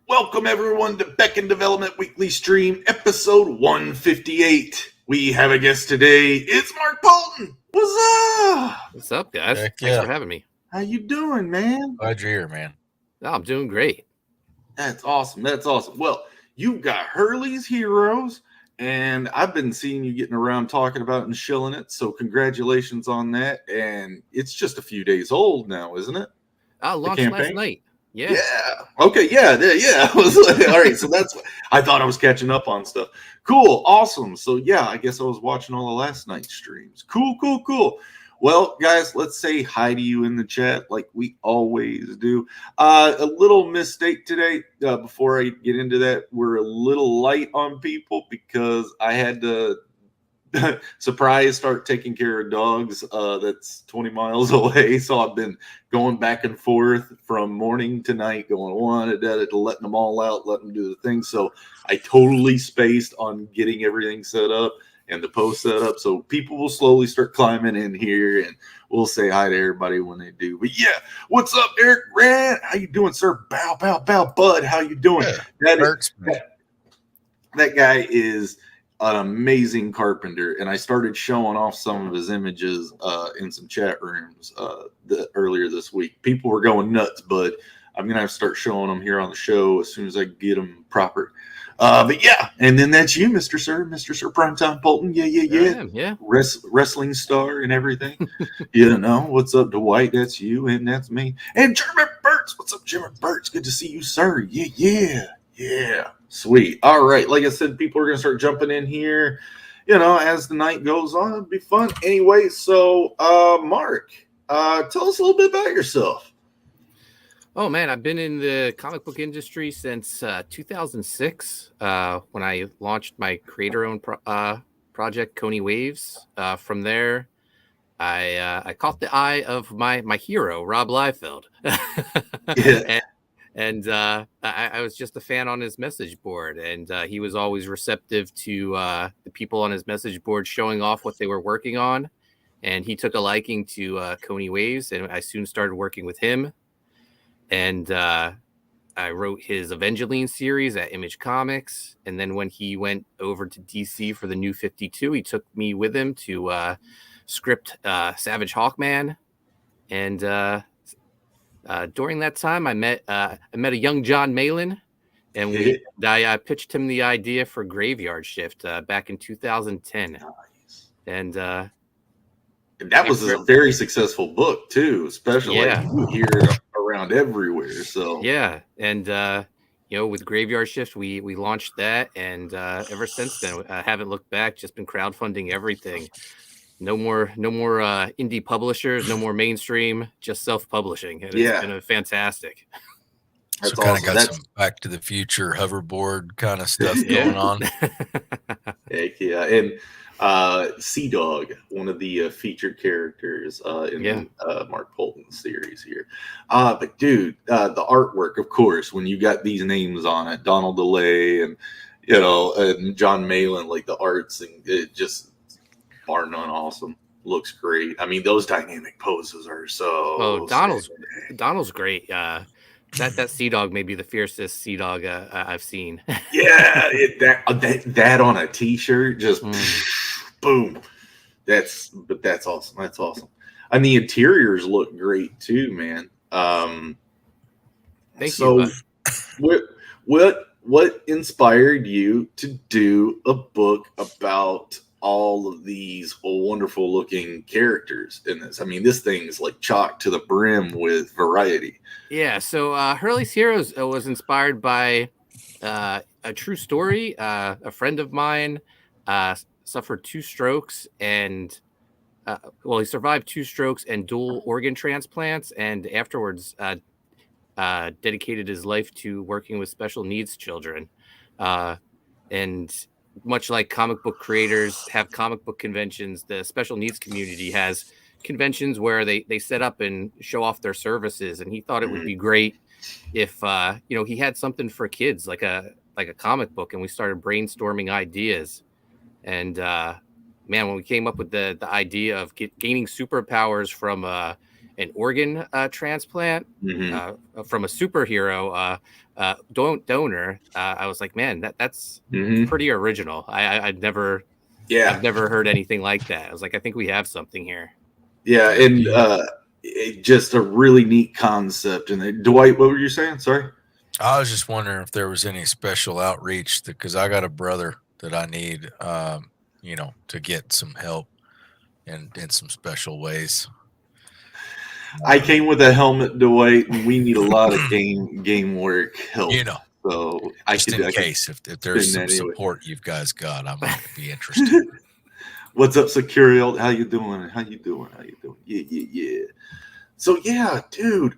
Welcome everyone to Beckon Development Weekly Stream, episode 158. We have a guest today. It's Mark Poulton. What's up? What's up, guys? Heck Thanks yeah. for having me. How you doing, man? Glad you're here, man. Oh, I'm doing great. That's awesome. That's awesome. Well, you've got Hurley's Heroes, and I've been seeing you getting around talking about it and shilling it. So congratulations on that. And it's just a few days old now, isn't it? Launched last night. Yeah. Yeah. Okay. Yeah. I was like, all right. So that's what I thought I was catching up on stuff. Cool. Awesome. So yeah, I guess I was watching all the last night's streams. Cool. Well, guys, let's say hi to you in the chat like we always do. A little mistake today. Before I get into that, we're a little light on people because I had to surprise start taking care of dogs that's 20 miles away. So I've been going back and forth from morning to night, going one at that, letting them all out, letting them do the thing. So I totally spaced on getting everything set up and the post set up. So people will slowly start climbing in here and we'll say hi to everybody when they do. But yeah, what's up, Eric Grant? How you doing, sir? Bow, bud. How you doing? Yeah, that guy is an amazing carpenter, and I started showing off some of his images in some chat rooms earlier this week. People were going nuts, but I'm gonna have to start showing them here on the show as soon as I get them proper. But yeah, and then that's you, Mr. Primetime Poulton. Yeah. Wrestling star and everything. You know what's up, Dwight? That's you, and that's me. And German Burts, what's up, German Burts? Good to see you, sir. Yeah. Sweet. All right. Like I said, people are going to start jumping in here, as the night goes on. It'll be fun. Anyway, so, Mark, tell us a little bit about yourself. Oh, man, I've been in the comic book industry since 2006 when I launched my creator-owned project, Coney Waves. From there, I caught the eye of my hero, Rob Liefeld. Yeah. And I was just a fan on his message board, and he was always receptive to the people on his message board showing off what they were working on. And he took a liking to Coney Waves, and I soon started working with him. And I wrote his Evangeline series at Image Comics. And then when he went over to DC for the New 52, he took me with him to script Savage Hawkman. And during that time, I met a young John Malin, and I pitched him the idea for Graveyard Shift back in 2010. Nice. And that was a very successful book too, especially you hear it around everywhere. So yeah, and with Graveyard Shift, we launched that, and ever since then, I haven't looked back. Just been crowdfunding everything. No more indie publishers, no more mainstream, just self-publishing. And it's been fantastic. That's so kind of awesome. got some Back to the Future hoverboard kind of stuff going on. Heck yeah. And Sea Dog, one of the featured characters in Mark Poulton's series here. But dude, the artwork, of course, when you got these names on it, Donald DeLay and and John Malin, like the arts, and it just bar none awesome. Looks great. I mean, those dynamic poses are so. Oh, Donald's great. That Sea Dog may be the fiercest Sea Dog I've seen. Yeah, that on a T-shirt, just boom. That's awesome. That's awesome. And the interiors look great too, man. Thank you. What inspired you to do a book about all of these wonderful looking characters in this? I mean, this thing's like chock to the brim with variety. Yeah, so Hurley's Heroes was inspired by a true story. A friend of mine suffered 2 strokes and he survived 2 strokes and dual organ transplants, and afterwards dedicated his life to working with special needs children. And much like comic book creators have comic book conventions, the special needs community has conventions where they set up and show off their services. And he thought it would be great if he had something for kids, like a comic book. And we started brainstorming ideas. And man, when we came up with the idea of gaining superpowers from an organ transplant Mm-hmm. from a superhero donor. I was like, man, that's Mm-hmm. pretty original. I've never heard anything like that. I was like, I think we have something here. Yeah, and just a really neat concept. And Dwight, what were you saying? Sorry. I was just wondering if there was any special outreach, because I got a brother that I need, to get some help in some special ways. I came with a helmet, Dwight, and we need a lot of game work help. So just in case if there's some support you guys got, I might be interested. What's up, Securial? How you doing? How you doing? Yeah. So yeah, dude.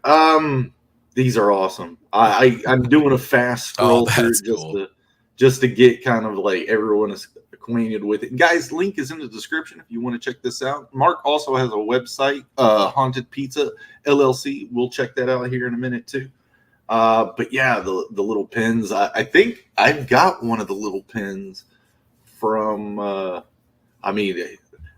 These are awesome. I'm doing a fast scroll through just to get kind of like everyone is acquainted with it. Guys, link is in the description if you want to check this out. Mark also has a website, Haunted Pizza LLC. We'll check that out here in a minute too. But yeah, the little pins. I think I've got one of the little pins from.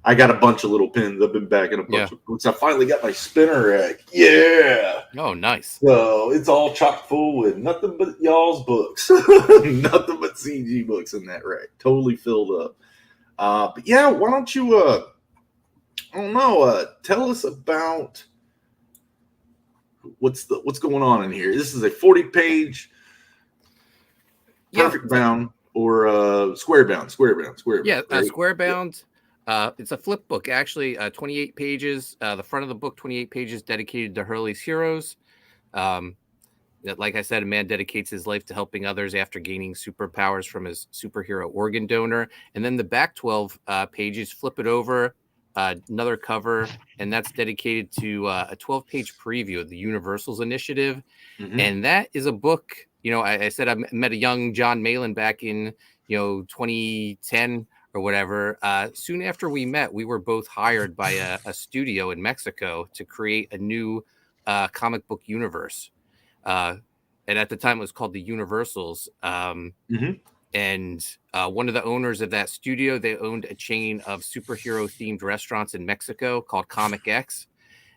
I got a bunch of little pins. I've been backing a bunch of books. I finally got my spinner rack. Yeah. Oh, nice. So it's all chock full with nothing but y'all's books. Nothing but CG books in that rack. Totally filled up. But yeah, why don't you, I don't know, tell us about what's going on in here. This is a 40-page perfect bound or square bound. Yeah, square bound. It's a flip book, actually, 28 pages. The front of the book, 28 pages dedicated to Hurley's heroes. Like I said, a man dedicates his life to helping others after gaining superpowers from his superhero organ donor. And then the back 12 pages, flip it over, another cover, and that's dedicated to a 12-page preview of the Universals Initiative. Mm-hmm. And that is a book, I said I met a young John Malin back in, 2010 or whatever. Soon after we met, we were both hired by a studio in Mexico to create a new comic book universe. And at the time it was called the Universals. Mm-hmm. And one of the owners of that studio, they owned a chain of superhero themed restaurants in Mexico called Comic X.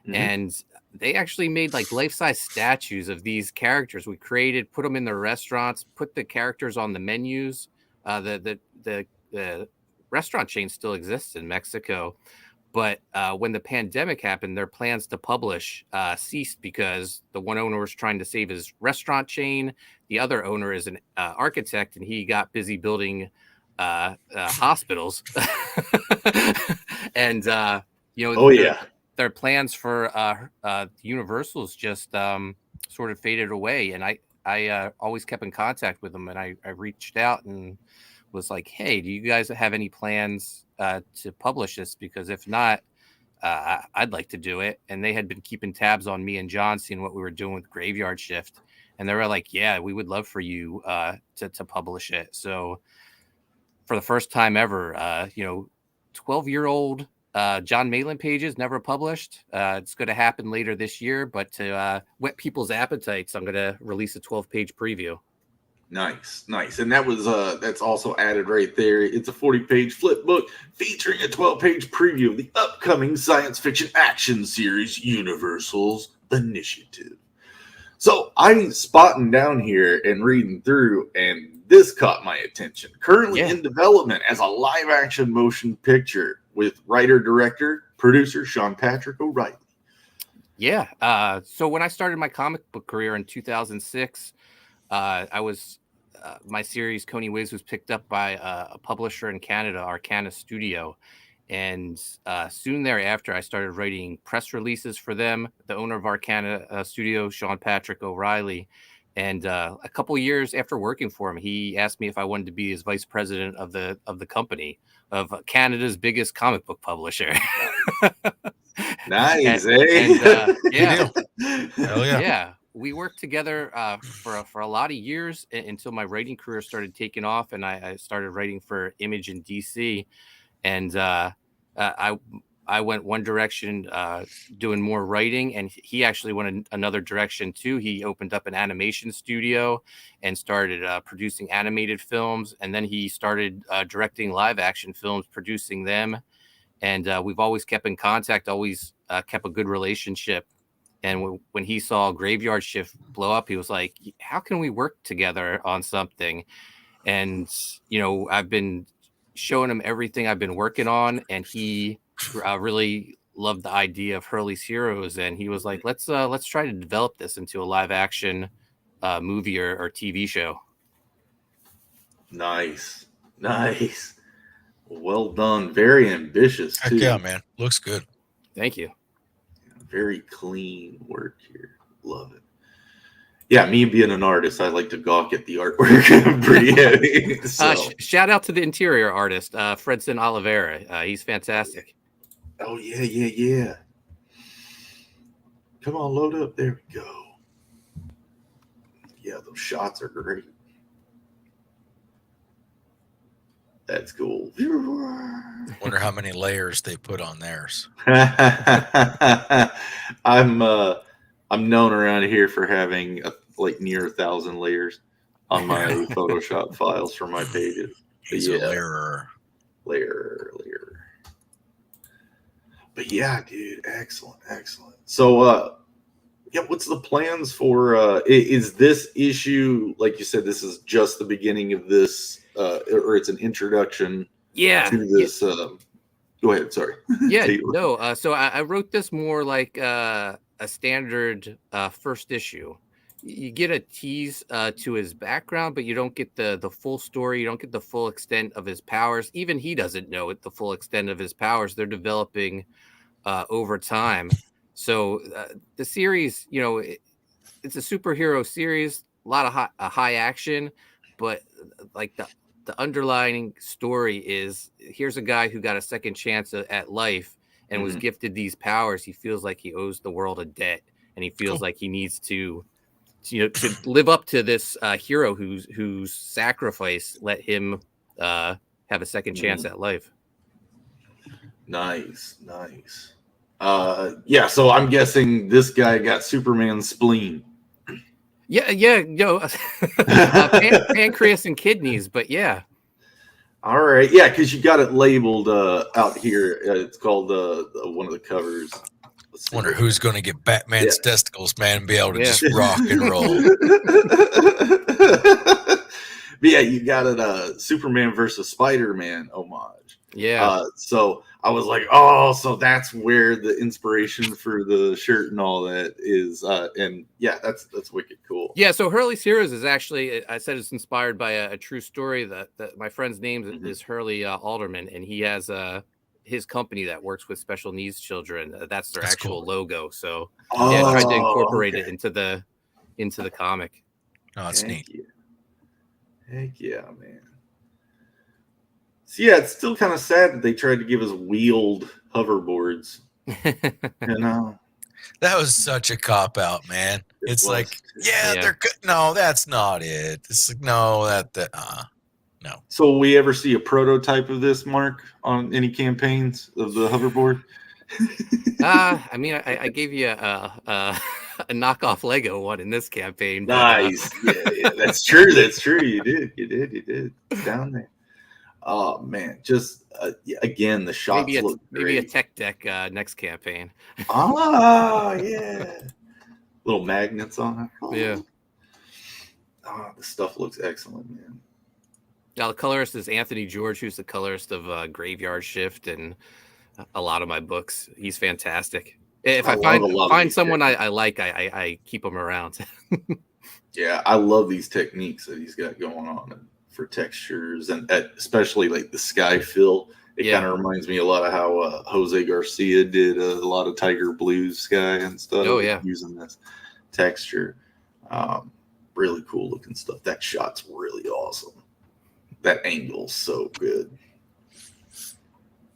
Mm-hmm. And they actually made like life-size statues of these characters. We created, put them in the restaurants, put the characters on the menus. The restaurant chain still exists in Mexico. But when the pandemic happened, their plans to publish ceased because the one owner was trying to save his restaurant chain. The other owner is an architect, and he got busy building hospitals. And, their plans for Universals just sort of faded away. And I always kept in contact with them, and I reached out and was like, hey, do you guys have any plans to publish this? Because if not, I'd like to do it. And they had been keeping tabs on me and John, seeing what we were doing with Graveyard Shift. And they were like, yeah, we would love for you to publish it. So for the first time ever, 12-year-old John Malin pages never published. It's going to happen later this year. But to whet people's appetites, I'm going to release a 12-page preview. Nice. And that was that's also added right there. It's a 40-page flip book featuring a 12-page preview of the upcoming science fiction action series Universal's Initiative. So I'm spotting down here and reading through, and this caught my attention. Currently in development as a live-action motion picture with writer, director, producer Sean Patrick O'Reilly. Yeah. So when I started my comic book career in 2006, my series Coney Wiz was picked up by a publisher in Canada, Arcana Studio. And soon thereafter, I started writing press releases for them. The owner of Arcana Studio, Sean Patrick O'Reilly. And a couple years after working for him, he asked me if I wanted to be his vice president of the company, of Canada's biggest comic book publisher. Nice, yeah. Hell yeah. Yeah. We worked together for a lot of years until my writing career started taking off, and I started writing for Image in DC. And I went one direction, doing more writing, and he actually went another direction too. He opened up an animation studio and started producing animated films, and then he started directing live action films, producing them. And we've always kept in contact, always kept a good relationship. And when he saw Graveyard Shift blow up, he was like, how can we work together on something? And, I've been showing him everything I've been working on, and he really loved the idea of Hurley's Heroes. And he was like, let's try to develop this into a live action movie or TV show. Nice. Well done. Very ambitious too. Heck yeah, man. Looks good. Thank you. Very clean work here. Love it. Yeah, me being an artist, I like to gawk at the artwork pretty heavy. So. Shout out to the interior artist, Fredson Oliveira. He's fantastic. Oh, yeah. Come on, load up. There we go. Yeah, those shots are great. That's cool. Wonder how many layers they put on theirs. I'm known around here for having near 1,000 layers on my Photoshop files for my pages. He's a layerer. Layer. But yeah, dude, excellent. So, what's the plans for? Is this issue, like you said, this is just the beginning of this, or it's an introduction? To this. Go ahead. Sorry. Yeah. No. So I wrote this more like a standard first issue. You get a tease to his background, but you don't get the full story. You don't get the full extent of his powers. Even he doesn't know the full extent of his powers. They're developing over time. So the series, it's a superhero series, a lot of high action, but like the underlying story is, here's a guy who got a second chance at life and was gifted these powers. He feels like he owes the world a debt, and he feels like he needs to live up to this hero whose sacrifice let him have a second chance at life. Nice. So I'm guessing this guy got Superman's spleen. Pancreas and kidneys, but yeah. All right, yeah, because you got it labeled out here. It's called one of the covers. Wonder who's going to get Batman's testicles, man, and be able to just rock and roll. But yeah, you got it. Superman versus Spider-Man homage. Yeah. So I was like, oh, so that's where the inspiration for the shirt and all that is. And yeah, that's wicked cool. Yeah. So Hurley's Heroes is actually, I said it's inspired by a true story that my friend's name is Hurley Alderman, and he has his company that works with special needs children. That's their actual cool logo. So I tried to incorporate it into the comic. Oh, that's neat. Heck yeah, man. So yeah, it's still kind of sad that they tried to give us wheeled hoverboards. That was such a cop out, man. It's like, they're good. No, that's not it. It's like, no. So will we ever see a prototype of this, Mark, on any campaigns of the hoverboard? I mean, I gave you a knockoff Lego one in this campaign. Nice. Yeah, that's true. You did. It's down there. Oh man, just again, the shots look great. Maybe a tech deck next campaign. Yeah. Little magnets on it. Yeah. The stuff looks excellent, man. Now the colorist is Anthony George, who's the colorist of Graveyard Shift and a lot of my books. He's fantastic. If I find someone I like, I keep them around. Yeah, I love these techniques that he's got going on for textures, and especially like the sky fill. It kind of reminds me a lot of how Jose Garcia did a lot of Tiger Blues sky and stuff. Oh yeah, using this texture. Really cool looking stuff. That shot's really awesome. That angle's so good.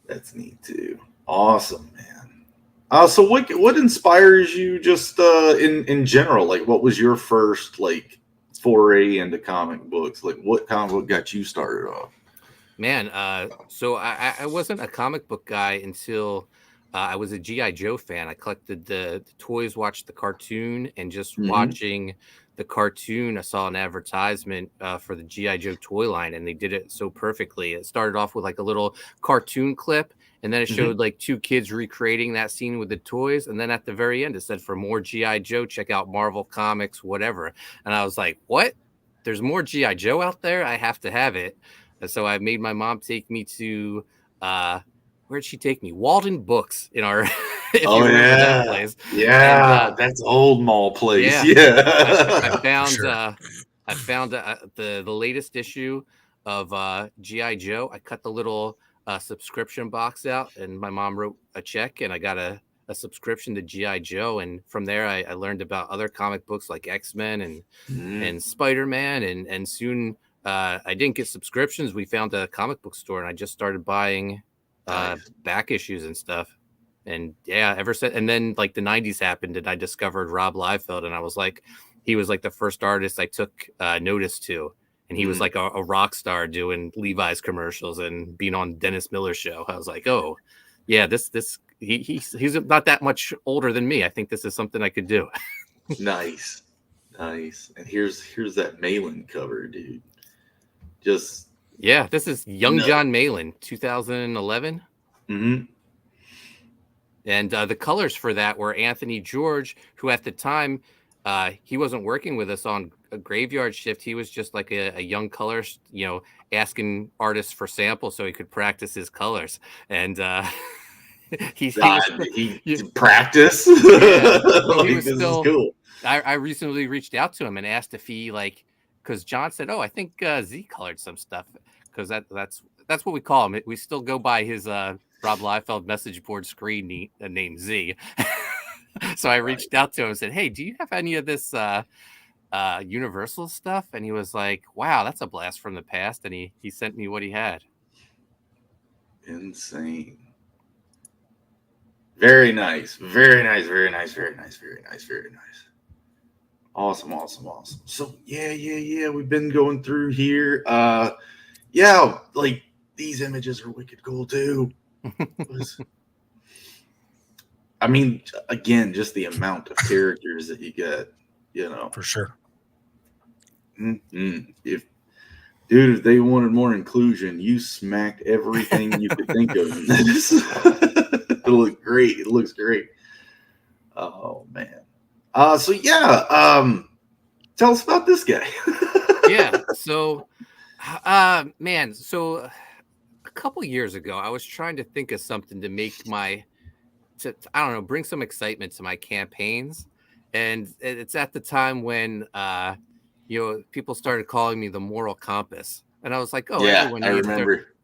That's neat too. Awesome, man. So what inspires you just in general? Like, what was your first foray into comic books? Like, what comic book got you started off? Man, so I wasn't a comic book guy until I was a G.I. Joe fan. I collected the toys, watched the cartoon, and just watching the cartoon, I saw an advertisement for the G.I. Joe toy line, and they did it so perfectly. It started off with like a little cartoon clip, and then it showed like two kids recreating that scene with the toys. And then at the very end, it said, for more G.I. Joe, check out Marvel Comics, whatever. And I was like, what? There's more G.I. Joe out there? I have to have it. And so I made my mom take me to, where'd she take me? Walden Books in our, if you remember that place. Yeah, and, that's old mall place. Yeah. I found, Sure. I found the latest issue of G.I. Joe. I cut the little subscription box out, and my mom wrote a check, and I got a subscription to G.I. Joe. And from there, I learned about other comic books like X-Men and Spider-Man. And soon I didn't get subscriptions. We found a comic book store, and I just started buying back issues and stuff. And yeah, ever since, and then like the 90s happened, and I discovered Rob Liefeld, and I was like, he was like the first artist I took notice to. And he was like a rock star doing Levi's commercials and being on Dennis Miller's show. I was like, oh yeah, he's not that much older than me. I think this is something I could do. Nice. And here's that Malin cover, dude. Just yeah, this is Young John Malin, 2011. And the colors for that were Anthony George, who at the time, he wasn't working with us on a Graveyard Shift. He was just like a young colorist, asking artists for samples so he could practice his colors. And he practice. Yeah. So he was this still, is cool. I recently reached out to him and asked if he because John said, oh, I think Z colored some stuff, because that's what we call him. We still go by his Rob Liefeld message board screen name Z. So I reached out to him and said, hey, do you have any of this Universal stuff? And he was like, wow, that's a blast from the past. And he sent me what he had. Insane. Very nice. Awesome. So yeah. We've been going through here. Yeah, like these images are wicked cool too. I mean, again, just the amount of characters that you get, For sure. If they wanted more inclusion, you smacked everything you could think of in this. It looks great. Oh man. So yeah, tell us about this guy. Yeah. So, man. So a couple years ago, I was trying to think of something to make I don't know, bring some excitement to my campaigns. And it's at the time when, people started calling me the moral compass. And I was like, oh, yeah,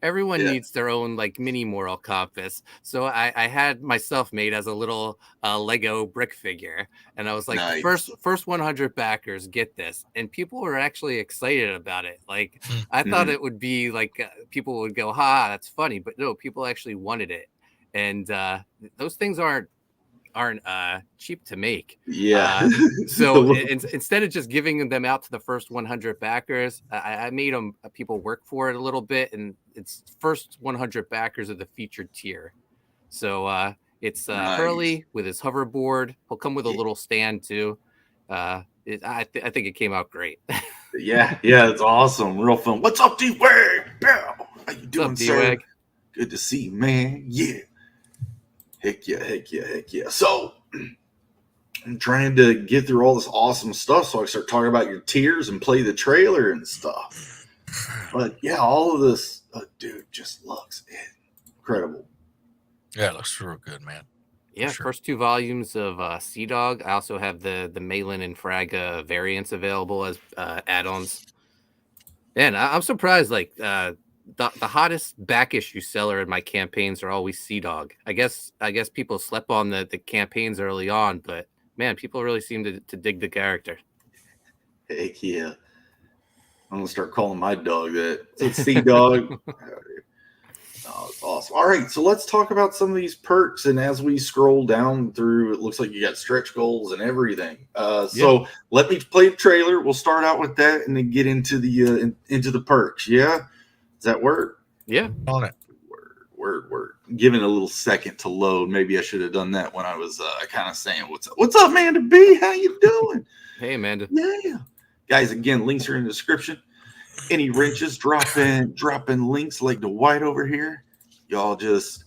everyone needs their own like mini moral compass. So I had myself made as a little Lego brick figure. And I was like, nice. first 100 backers get this. And people were actually excited about it. Like, I thought it would be like, people would go, ha, that's funny. But no, people actually wanted it. And those things aren't cheap to make. Yeah. So instead of just giving them out to the first 100 backers, I made them people work for it a little bit, and it's first 100 backers of the featured tier. So it's nice. Hurley with his hoverboard. He'll come with a little stand too. I think it came out great. yeah, it's awesome. Real fun. What's up, D-Wag? How you doing, sir? Good to see you, man. Yeah. Heck yeah. So I'm trying to get through all this awesome stuff so I start talking about your tiers and play the trailer and stuff. But yeah, all of this, dude, just looks incredible. Yeah, it looks real good, man. Yeah, sure. First 2 volumes of Sea Dog. I also have the Malin and Fraga variants available as add-ons. And I'm surprised, like, the hottest back issue seller in my campaigns are always Sea Dog. I guess people slept on the campaigns early on, but man, people really seem to dig the character. Heck yeah. I'm gonna start calling my dog that. It's Sea Dog. Oh, it's awesome. All right, so let's talk about some of these perks. And as we scroll down through, it looks like you got stretch goals and everything. So let me play the trailer. We'll start out with that and then get into the perks. Yeah. Does that work? Yeah. On it. Word. Giving a little second to load. Maybe I should have done that when I was kind of saying, what's up, Amanda B? How you doing? Hey, Amanda. Yeah. Guys, again, links are in the description. Any wrenches, dropping links like the white over here. Y'all just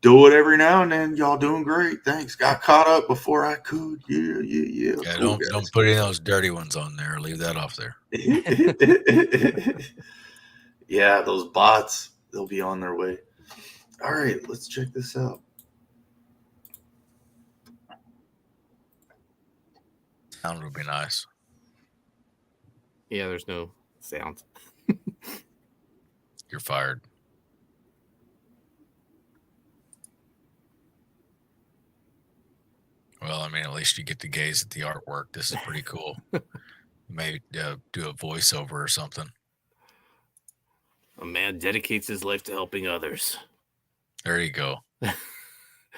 do it every now and then. Y'all doing great. Thanks. Got caught up before I could. Yeah. Yeah, Cool, don't put any of those dirty ones on there. Leave that off there. Yeah, those bots, they'll be on their way. All right, let's check this out. Sound would be nice. Yeah, there's no sound. You're fired. Well, I mean, at least you get to gaze at the artwork. This is pretty cool. Maybe do a voiceover or something. A man dedicates his life to helping others. There you go.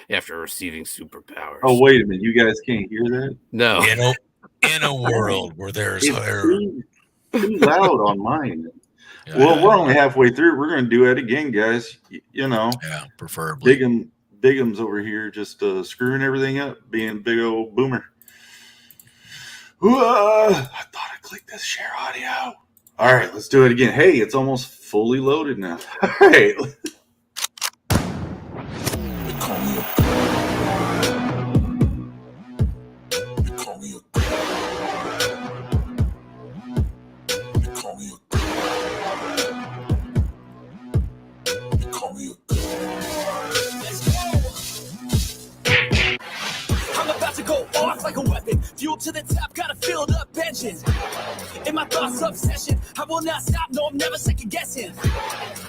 After receiving superpowers. Oh, wait a minute. You guys can't hear that? No. In a world where there's too loud on mine. Yeah, Well, we're only halfway through. We're going to do it again, guys. You know. Yeah, preferably. Bigum's over here just screwing everything up, being big old boomer. I thought I clicked this share audio. All right, let's do it again. Hey, it's almost fully loaded now. All right. Like a weapon, fuel to the top, got a filled up engine. In my thoughts, obsession, I will not stop, no, I'm never second guessing.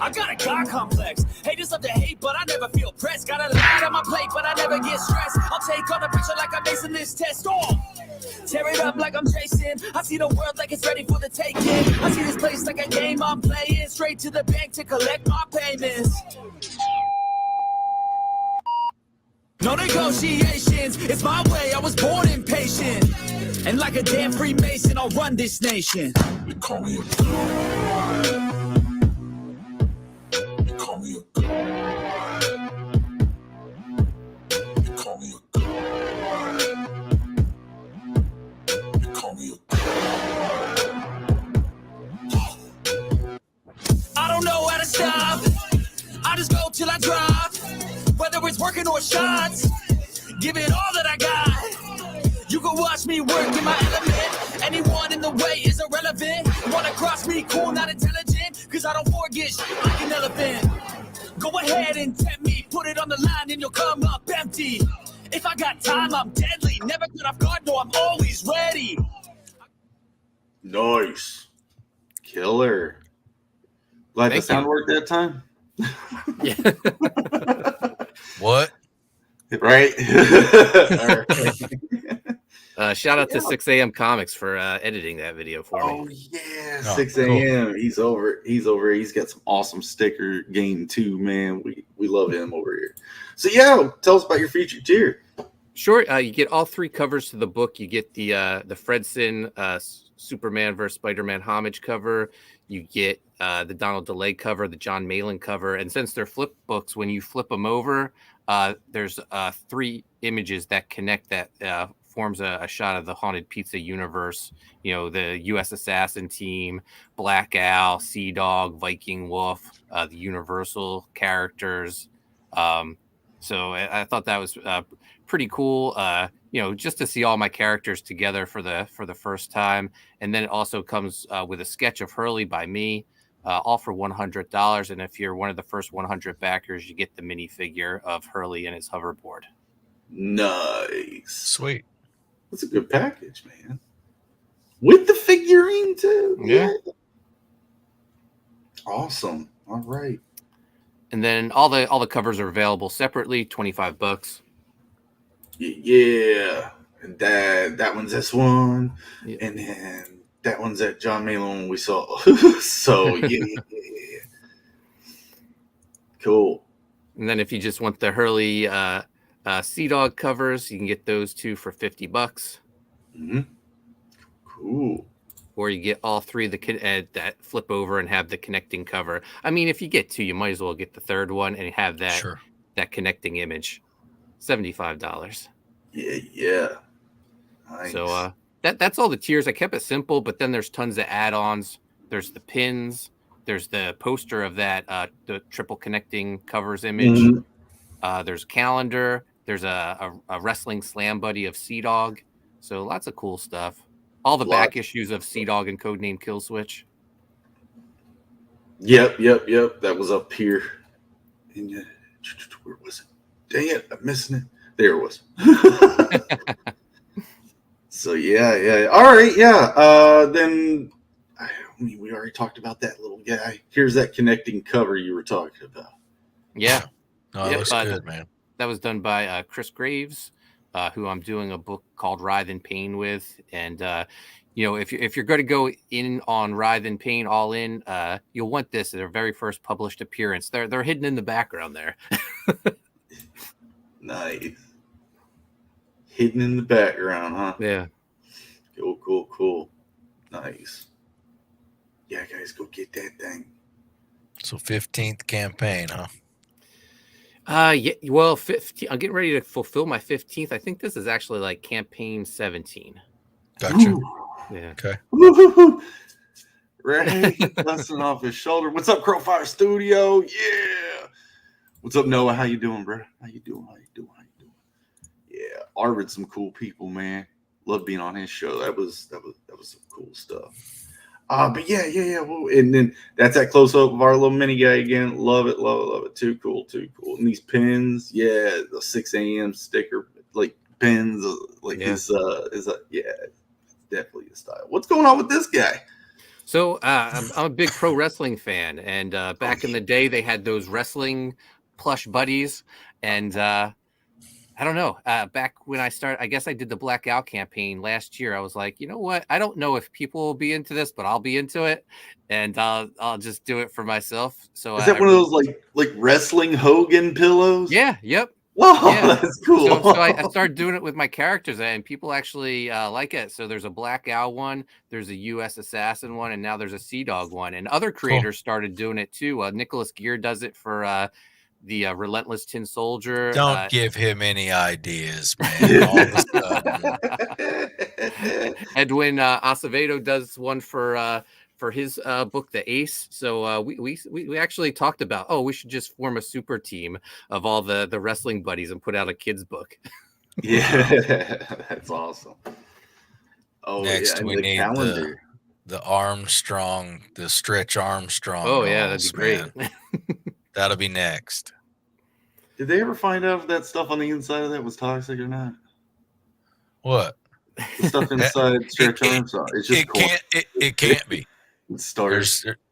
I got a God complex, haters love to hate, but I never feel pressed. Got a lot on my plate, but I never get stressed. I'll take on the pressure like I'm acing this test. Tear it up like I'm Jason. I see the world like it's ready for the taking. I see this place like a game I'm playing. Straight to the bank to collect my payments. No negotiations, it's my way, I was born impatient. And like a damn Freemason, I'll run this nation. They call me a god. They call me a god. They call me a god. They call me a god. I don't know how to stop. I just go till I drop. Whether it's working or shots, give it all that I got. You can watch me work in my element. Anyone in the way is irrelevant. Wanna cross me, cool, not intelligent. Cause I don't forget shit like an elephant. Go ahead and tempt me, put it on the line and you'll come up empty. If I got time, I'm deadly. Never get off guard, no, I'm always ready. Nice. Killer. Glad the sound worked that time. Yeah. What? Right. Shout out to 6 a.m. Comics for editing that video for me. Oh yeah, 6 a.m. Cool. He's over. He's got some awesome sticker game too, man. We love him over here. So yeah, tell us about your featured tier. Sure. You get all 3 covers to the book. You get the Fredson Superman vs. Spider-Man homage cover. You get the Donald DeLay cover, the John Malin cover, and since they're flip books, when you flip them over, there's 3 images that connect that forms a shot of the Haunted Pizza universe. You know, the U.S. Assassin Team, Black Owl, Sea Dog, Viking Wolf, the Universal characters. So I thought that was pretty cool. You know, just to see all my characters together for the first time, and then it also comes with a sketch of Hurley by me, all for $100. And if you're one of the first 100 backers, you get the minifigure of Hurley and his hoverboard. Nice, sweet. That's a good package, man. With the figurine too. Yeah. Awesome. All right. And then all the covers are available separately, $25. Yeah, and that one's this one, yeah. And then that one's at John Malin we saw. So yeah, cool. And then if you just want the Hurley Sea Dog covers, you can get those 2 for $50. Mm-hmm. Cool. Or you get all 3 that flip over and have the connecting cover. I mean, if you get 2, you might as well get the 3rd one and have that connecting image. $75. Yeah. Nice. So that's all the tiers. I kept it simple, but then there's tons of add-ons. There's the pins. There's the poster of that the triple connecting covers image. There's calendar. There's a wrestling slam buddy of Sea Dog. So lots of cool stuff. All the back issues of Sea Dog and Codename Killswitch. Yep. That was up here. And where was it? Dang it, I'm missing it. There it was. So yeah. All right, yeah. Then I mean, we already talked about that little guy. Here's that connecting cover you were talking about. Yeah. No, it looks good, man. That was done by Chris Graves, who I'm doing a book called Writhe in Pain with. And if you're going to go in on Writhe in Pain all in, you'll want this at their very first published appearance. They're hidden in the background there. Nice. Hidden in the background, huh? Yeah. Cool. Nice. Yeah, guys, go get that thing. So 15th campaign, huh? Yeah. Well, 15. I'm getting ready to fulfill my 15th. I think this is actually like campaign 17. Gotcha. Ooh. Yeah. Okay. Woo-hoo-hoo. Ray busting off his shoulder. What's up, Crowfire Studio? Yeah. What's up, Noah? How you doing, bro? How you doing? Yeah, Arvid's some cool people, man. Love being on his show. That was some cool stuff. But yeah. Well, and then that's that close up of our little mini guy again. Love it. Too cool. And these pins, yeah, the 6 a.m. sticker, like pins, like is definitely a style. What's going on with this guy? So I'm a big pro wrestling fan, and back in the day they had those wrestling plush buddies, and I don't know. Back when I started, I guess I did the Blackout campaign last year. I was like, you know what? I don't know if people will be into this, but I'll be into it, and I'll just do it for myself. So is that one of those like wrestling Hogan pillows? Yeah. Yep. Whoa, yeah. That's cool. So I started doing it with my characters, and people actually like it. So there's a Black Owl one, there's a U.S. Assassin one, and now there's a Sea Dog one. And other creators started doing it too. Nicholas Gear does it for the Relentless Tin Soldier. Don't give him any ideas, man. All of a sudden. Edwin Acevedo does one for his book, The Ace. So we actually talked about, we should just form a super team of all the wrestling buddies and put out a kids book. Yeah, that's awesome. Oh, next yeah, we need calendar. the Armstrong, the Stretch Armstrong. Oh yeah, that'd be great. That'll be next. Did they ever find out if that stuff on the inside of that was toxic or not? What? The stuff inside Stretch Armstrong. It's just it can't be.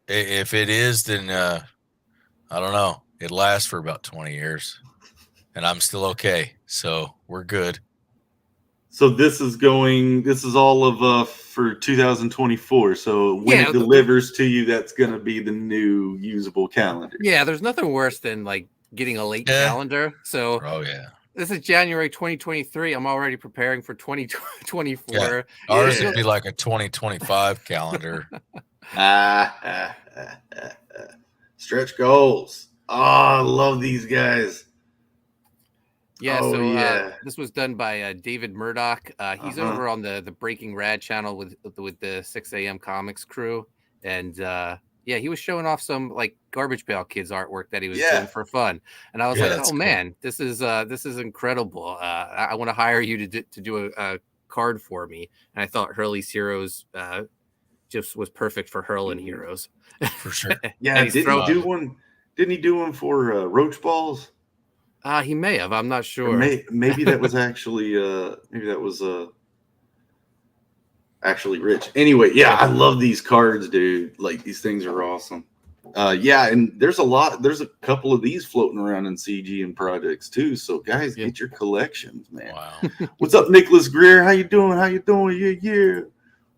If it is, then I don't know. It lasts for about 20 years, and I'm still okay. So we're good. So this is all of for 2024. So when it delivers to you, that's going to be the new usable calendar. Yeah, there's nothing worse than like getting a late calendar. So this is January 2023. I'm already preparing for 2024. Yeah. Ours would be like a 2025 calendar. Stretch goals. Oh, I love these guys. Yeah, this was done by David Murdoch. He's over on the Breaking Rad channel with the 6 a.m. comics crew, and he was showing off some like Garbage Pail Kids artwork that he was doing for fun, and I was like, oh man, this is incredible. I want to hire you to do a card for me, and I thought Hurley's Heroes just was perfect for Hurling Heroes for sure. Yeah, didn't he do one for Roach Balls? He may have. I'm not sure. Maybe that was actually actually Rich. Anyway, yeah, I love these cards, dude. Like these things are awesome. And there's a couple of these floating around in CG and projects too. So guys, get your collections, man. Wow. What's up, Nicholas Greer? How you doing? Yeah.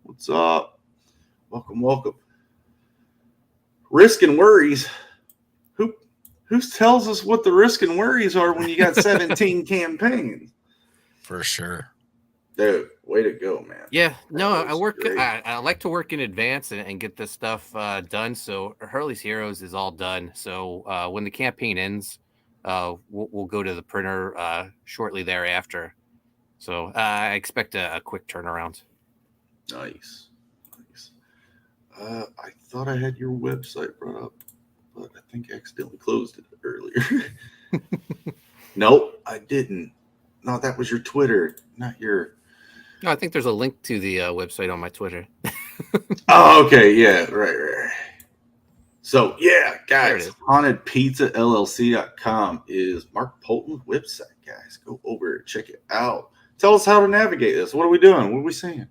What's up? Welcome. Risk and worries. Who tells us what the risk and worries are when you got 17 campaigns? For sure. Dude, way to go, man. Yeah, no, I like to work in advance and get this stuff done. So Hurley's Heroes is all done. So when the campaign ends, we'll go to the printer shortly thereafter. So I expect a quick turnaround. Nice. I thought I had your website brought up, but I think I accidentally closed it earlier. Nope, I didn't. No, that was your Twitter, not your. No, I think there's a link to the website on my Twitter. Oh, okay. Yeah, right. So, yeah, There it guys, is. hauntedpizzallc.com is Mark Poulton's website, guys. Go over and check it out. Tell us how to navigate this. What are we doing? What are we saying?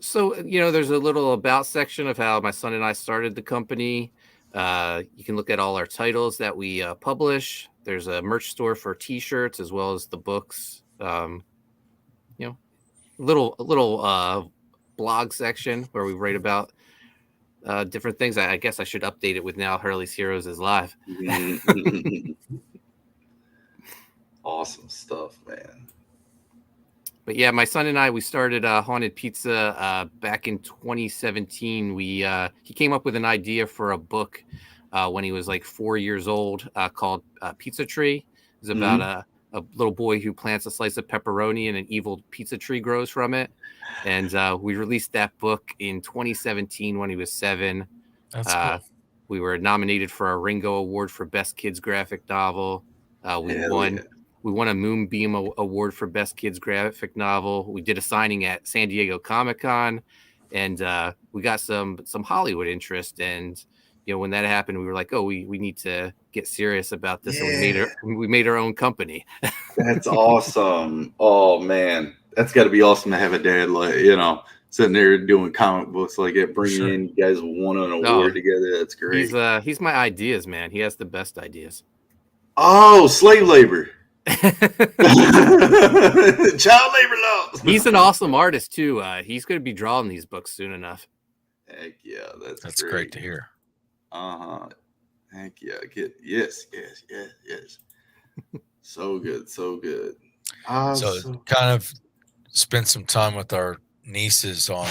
So, there's a little about section of how my son and I started the company. You can look at all our titles that we publish. There's a merch store for T-shirts as well as the books. Little blog section where we write about different things. I guess I should update it with now Hurley's Heroes is live. Awesome stuff, man. But yeah, my son and I, we started Haunted Pizza back in 2017. He came up with an idea for a book when he was like 4 years old called Pizza Tree. It's about a little boy who plants a slice of pepperoni and an evil pizza tree grows from it. And we released that book in 2017 when he was 7. That's cool. We were nominated for a Ringo Award for Best Kids Graphic Novel. We won a Moonbeam Award for Best Kids Graphic Novel. We did a signing at San Diego Comic-Con, and we got some Hollywood interest. And when that happened, we were like, oh, we need to get serious about this. Yeah. And we made our own company. That's awesome. Oh man, that's got to be awesome to have a dad sitting there doing comic books like it, bringing in. You guys won an award together. That's great. He's my ideas man. He has the best ideas. Oh, slave labor. Child labor laws. He's an awesome artist too. He's going to be drawing these books soon enough. Heck yeah, that's great to hear. Heck yeah, yes. So good. So kind of spent some time with our nieces on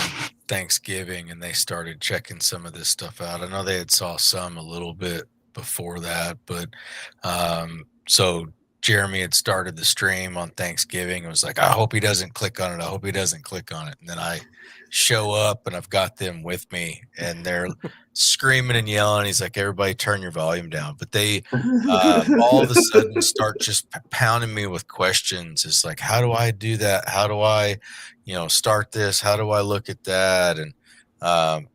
Thanksgiving, and they started checking some of this stuff out. I know they had saw some a little bit before that, but so Jeremy had started the stream on Thanksgiving and was like, I hope he doesn't click on it. And then I show up and I've got them with me and they're screaming and yelling. He's like, everybody turn your volume down. But they all of a sudden start just pounding me with questions. It's like, how do I do that? How do I, start this? How do I look at that? And I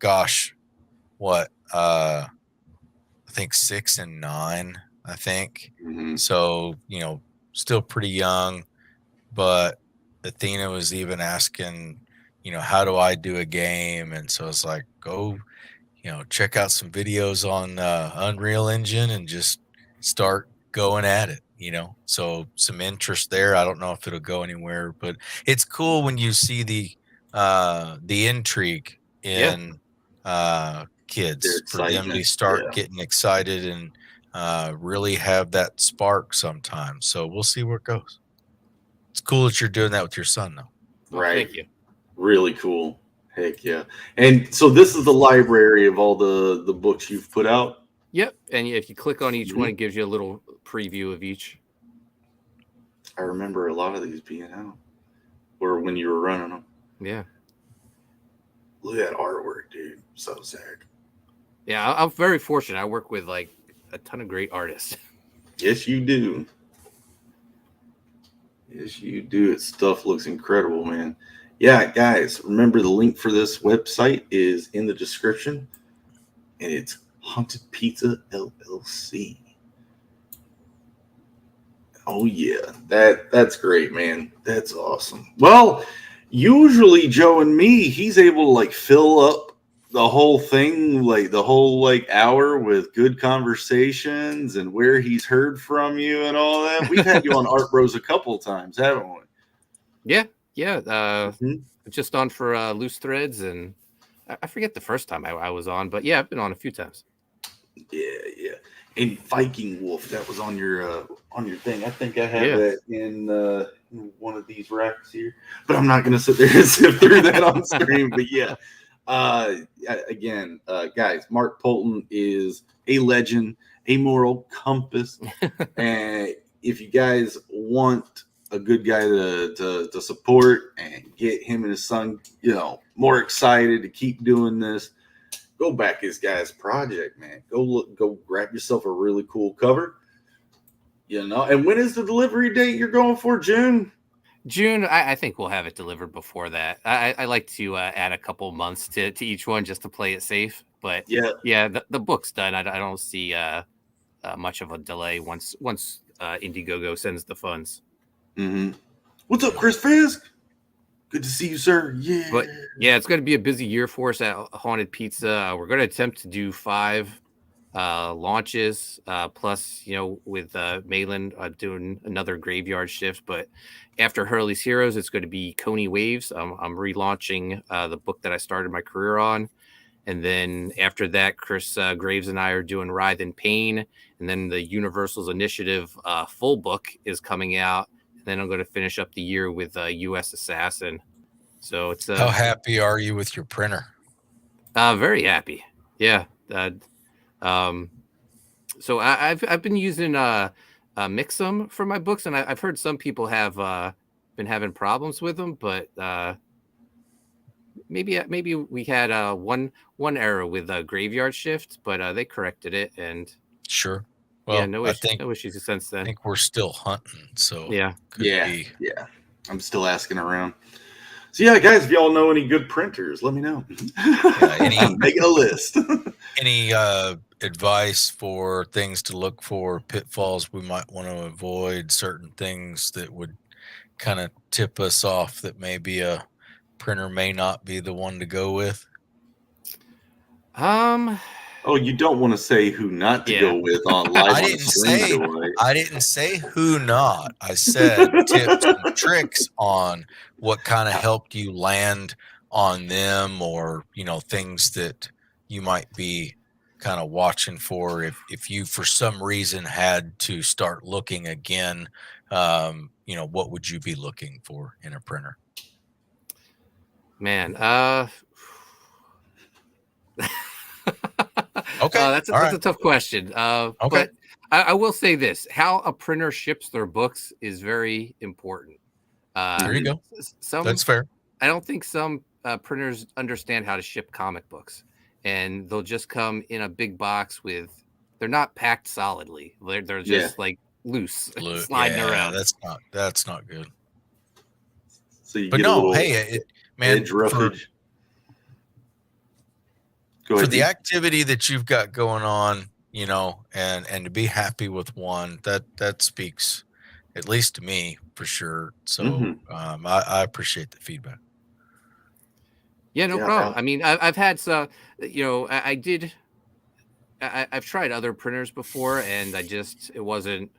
think 6 and 9. I think. So, still pretty young, but Athena was even asking, how do I do a game? And so it's like, go, check out some videos on Unreal Engine and just start going at it, so some interest there. I don't know if it'll go anywhere, but it's cool when you see the intrigue in kids for them to start getting excited and really have that spark sometimes. So we'll see where it goes. It's cool that you're doing that with your son though. Right. Thank you. Really cool. Heck yeah. And so this is the library of all the books you've put out. Yep. And if you click on each one, it gives you a little preview of each. I remember a lot of these being out or when you were running them. Yeah. Look at that artwork, dude. So sick. Yeah. I'm very fortunate. I work with like a ton of great artists. Yes, you do. Yes, you do. Stuff looks incredible, man. Yeah, guys, remember the link for this website is in the description, and it's Haunted Pizza LLC. Oh yeah, that's great, man. That's awesome. Well, usually Joe and me, he's able to fill up the whole thing, the whole hour with good conversations and where he's heard from you and all that. We've had you on Art Bros a couple of times, haven't we? Yeah. Just on for Loose Threads, and I forget the first time I was on, but yeah, I've been on a few times. Yeah. And Viking Wolf, that was on your thing. I think I have that in one of these racks here, but I'm not going to sit there and sift through that on stream. But yeah. Again, guys, Mark Poulton is a legend, a moral compass. And if you guys want a good guy to support and get him and his son, more excited to keep doing this, go back his guy's project, man. Go grab yourself a really cool cover. And when is the delivery date you're going for? June? June, I think we'll have it delivered before that. I like to add a couple months to each one just to play it safe. But yeah, the book's done. I don't see much of a delay once Indiegogo sends the funds. Mm-hmm. What's up, Chris Fisk? Good to see you, sir. Yeah. But yeah, it's going to be a busy year for us at Haunted Pizza. We're going to attempt to do 5 launches, plus, with Malin doing another graveyard shift. But after Hurley's Heroes, it's going to be Coney Waves. I'm relaunching the book that I started my career on. And then after that, Chris Graves and I are doing Writhe in Pain. And then the Universal's Initiative full book is coming out. And then I'm going to finish up the year with U.S. Assassin. So it's how happy are you with your printer? Very happy. Yeah. So I've been using Mixum for my books, and I've heard some people have been having problems with them, but maybe we had one error with Graveyard Shift, but they corrected it, and sure. Well, yeah, no issues since then. I think we're still hunting, so yeah, yeah. I'm still asking around. So yeah, guys, if y'all know any good printers, let me know. I'm making a list. Any advice for things to look for, pitfalls we might want to avoid, certain things that would kind of tip us off that maybe a printer may not be the one to go with? Oh, you don't want to say who not to go with on live. I didn't say who not. I said tips and tricks on what kind of helped you land on them, or things that you might be kind of watching for if you for some reason had to start looking again. What would you be looking for in a printer? Man, okay, that's a tough question. Okay, but I will say this: how a printer ships their books is very important. There you go. That's fair. I don't think some printers understand how to ship comic books, and they'll just come in a big box with. They're not packed solidly. They're just like loose, sliding around. That's not good. So you but get no, hey, man, for the activity that you've got going on, and to be happy with one, that speaks, at least to me, for sure. So I appreciate the feedback. Yeah, no problem. I mean, I've had some, I've tried other printers before, and it wasn't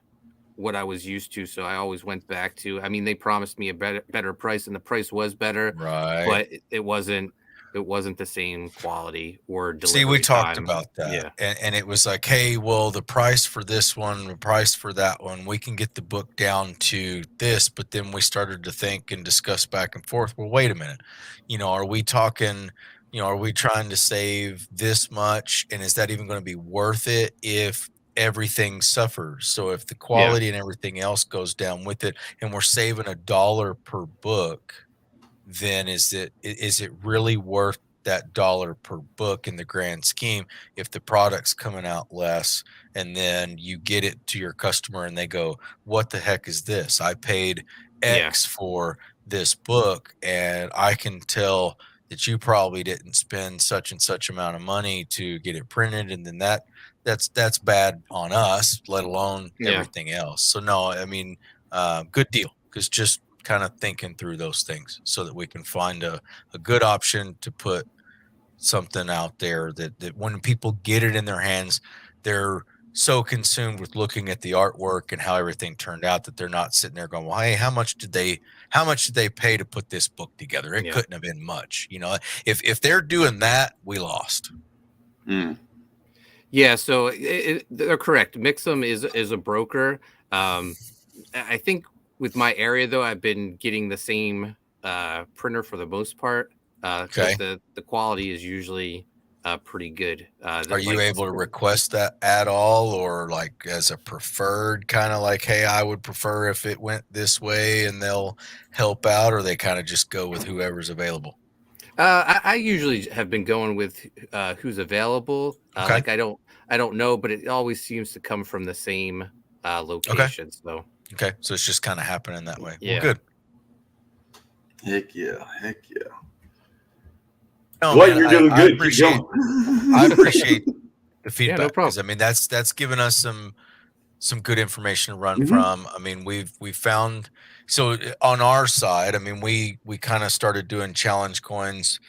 what I was used to. So I always went back to, they promised me a better price, and the price was better, right? But it wasn't the same quality or delivery. See, we talked time. about that. Yeah. And it was like, hey, well, the price for this one, the price for that one, we can get the book down to this. But then we started to think and discuss back and forth. Well, wait a minute. Are we talking, are we trying to save this much? And is that even going to be worth it if everything suffers? So if the quality and everything else goes down with it, and we're saving $1 per book, then is it really worth that $1 per book in the grand scheme if the product's coming out less, and then you get it to your customer and they go, what the heck is this? I paid X for this book, and I can tell that you probably didn't spend such and such amount of money to get it printed, and then that's bad on us, let alone everything else. So no, good deal, because just kind of thinking through those things so that we can find a good option to put something out there that when people get it in their hands, they're so consumed with looking at the artwork and how everything turned out that they're not sitting there going, well, hey, how much did they pay to put this book together? It couldn't have been much. If they're doing that, we lost. Yeah, so they're correct. Mixum is a broker. I think with my area, though, I've been getting the same printer for the most part. Okay. The quality is usually pretty good. Are you able to request that at all, or like as a preferred kind of like, hey, I would prefer if it went this way, and they'll help out, or they kind of just go with whoever's available? I usually have been going with who's available. Okay. Like I don't know, but it always seems to come from the same location. Okay, so it's just kind of happening that way. Yeah. Well, good. Heck yeah. No, Well, man, you're doing good. I appreciate the feedback. Yeah, no problem. I mean, that's given us some good information to run from. I mean, we've found, so on our side, I mean, we kind of started doing challenge coins.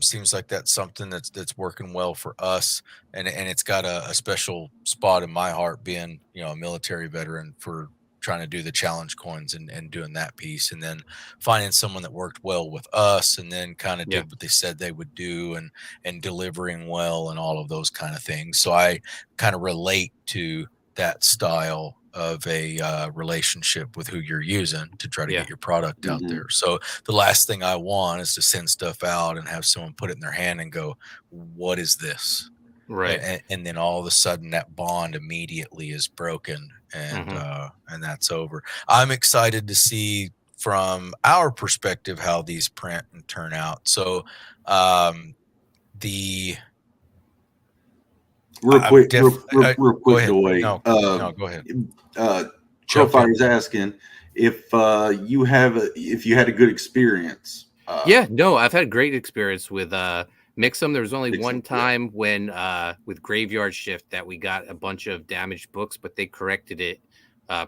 Seems like that's something that's working well for us, and it's got a special spot in my heart, being, you know, a military veteran, for trying to do the challenge coins and doing that piece, and then finding someone that worked well with us, and then kind of did what they said they would do, and delivering well, and all of those kind of things. So I kind of relate to that style of a relationship with who you're using to try to get your product out there. So the last thing I want is to send stuff out and have someone put it in their hand and go, what is this? Right. And then all of a sudden that bond immediately is broken, and that's over. I'm excited to see from our perspective how these print and turn out. So real quick, go away. No, go ahead. Profiler's asking if you had a good experience. No, I've had a great experience with Mix'em. There was only one time when with Graveyard Shift that we got a bunch of damaged books, but they corrected it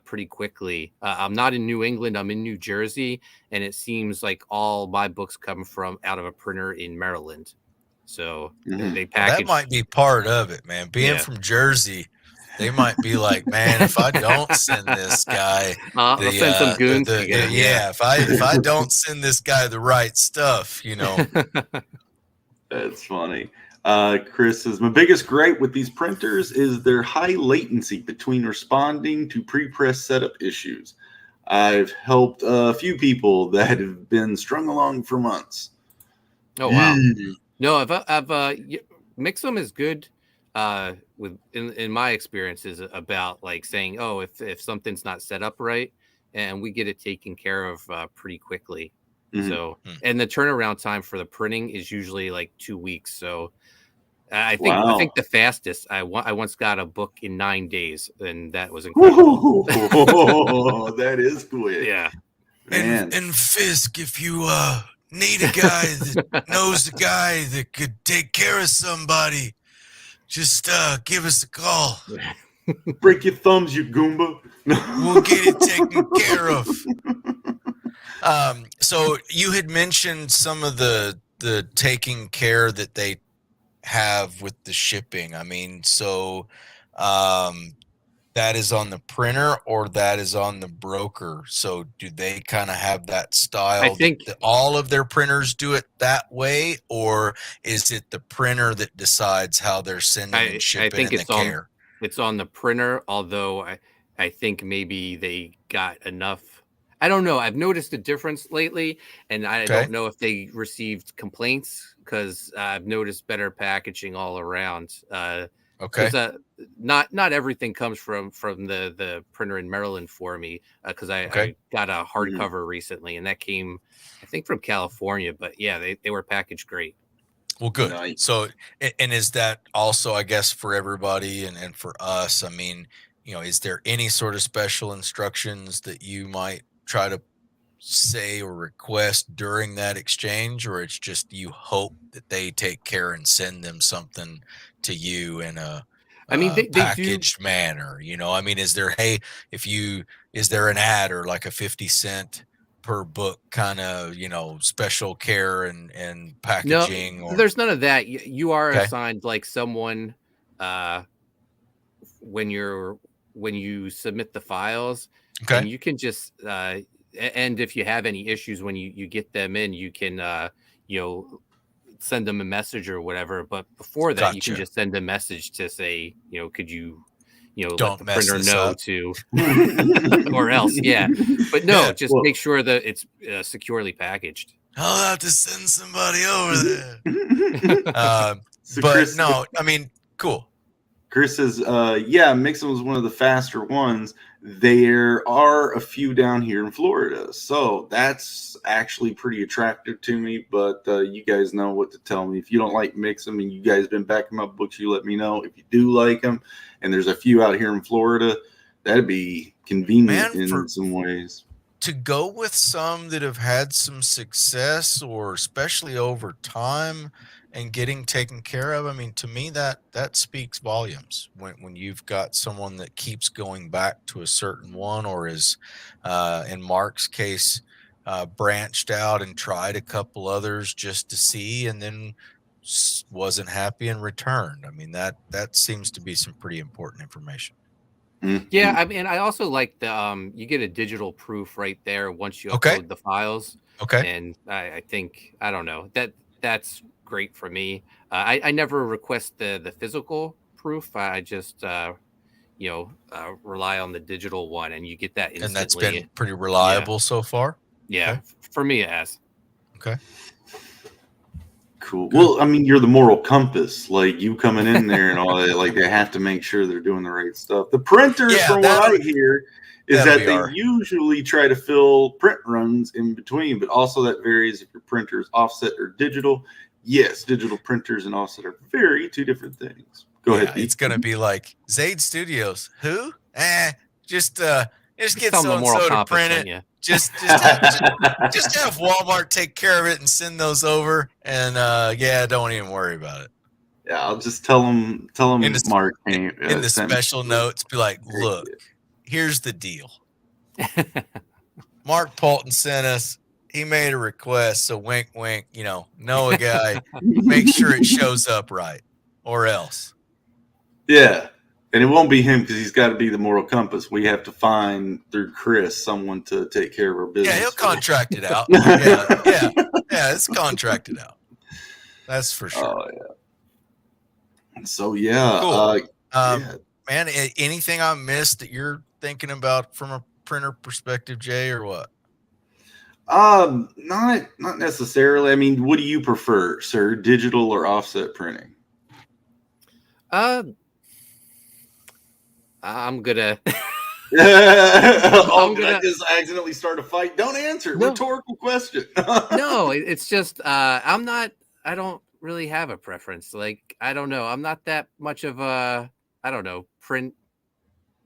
pretty quickly. I'm not in New England, I'm in New Jersey, and it seems like all my books come from out of a printer in Maryland. So they package. That might be part of it, man. Being from Jersey, they might be like, man, if I don't send this guy, I'll send some goons. If I don't send this guy the right stuff, you know. That's funny. Chris says, my biggest gripe with these printers is their high latency between responding to pre-press setup issues. I've helped a few people that have been strung along for months. Oh, wow. No, I've Mix'em is good. With in my experience is about like saying, oh, if something's not set up right, and we get it taken care of pretty quickly. So, and the turnaround time for the printing is usually like 2 weeks. So I think the fastest I once got a book in 9 days, and that was incredible. That is quick. Yeah. And Fisk, if you need a guy that knows a guy that could take care of somebody, just give us a call. Break your thumbs, you Goomba. We'll get it taken care of. So you had mentioned some of the taking care that they have with the shipping. I mean, so that is on the printer or that is on the broker. So do they kind of have that style? I think that all of their printers do it that way, or is it the printer that decides how they're sending and shipping? I think it's on the printer, although I think maybe they got enough. I don't know. I've noticed a difference lately, and I don't know if they received complaints, because I've noticed better packaging all around. Not everything comes from the printer in Maryland for me, because I got a hardcover recently, and that came, I think, from California. But yeah, they were packaged great. Well, good. Nice. So, and is that also, I guess, for everybody and for us? I mean, you know, is there any sort of special instructions that you might try to say or request during that exchange, or it's just you hope that they take care and send them something to you in a packaged manner? You know, I mean, is there an ad or like a 50-cent per book kind of, you know, special care and packaging? No, there's none of that. You are assigned like someone when you submit the files, and you can just and if you have any issues when you get them in, you can send them a message or whatever. But before that, you can just send a message to say, could you let the printer know to, or else, but no, just make sure that it's securely packaged. I'll have to send somebody over there. So but Chris, no, I mean, cool. Chris says, yeah, Mixon was one of the faster ones. There are a few down here in Florida. So that's actually pretty attractive to me. But you guys know what to tell me. If you don't like Mixon, and you guys been backing my books, you let me know. If you do like them, and there's a few out here in Florida, that'd be convenient in some ways. To go with some that have had some success, or especially over time, and getting taken care of. I mean, to me, that speaks volumes when you've got someone that keeps going back to a certain one, or is, in Mark's case, branched out and tried a couple others just to see, and then wasn't happy and returned. I mean, that seems to be some pretty important information. Yeah, I mean, I also like the you get a digital proof right there once you upload the files. Okay. And I think, I don't know, that's great for me. I never request the physical proof. I just rely on the digital one, and you get that instantly. And that's been pretty reliable so far. Yeah, okay. For me it has. Okay. Cool. Good. Well, I mean, you're the moral compass. Like, you coming in there and all that. Like, they have to make sure they're doing the right stuff. The printers, from what I hear, is that they usually try to fill print runs in between, but also that varies if your printer is offset or digital. Yes, digital printers and offset are two different things. Go ahead. It's going to be like Zade Studios. Who? Just get so-and-so to print it. Yeah. Just have Walmart take care of it and send those over. And don't even worry about it. Yeah, I'll just tell them Mark in the special notes, be like, look, here's the deal. Mark POULTON sent us. He made a request, so wink, wink. Know a guy. Make sure it shows up right, or else. Yeah, and it won't be him because he's got to be the moral compass. We have to find through Chris someone to take care of our business. Yeah, he'll contract it out. Yeah, it's contracted out. That's for sure. Oh yeah. So yeah, cool. Man, anything I missed that you're thinking about from a printer perspective, Jay, or what? Not necessarily. I mean, what do you prefer, sir? Digital or offset printing? I'm gonna. Did I just accidentally start a fight? Don't answer. No. Rhetorical question. No, it's just I don't really have a preference. Like, I don't know. I'm not that much of a print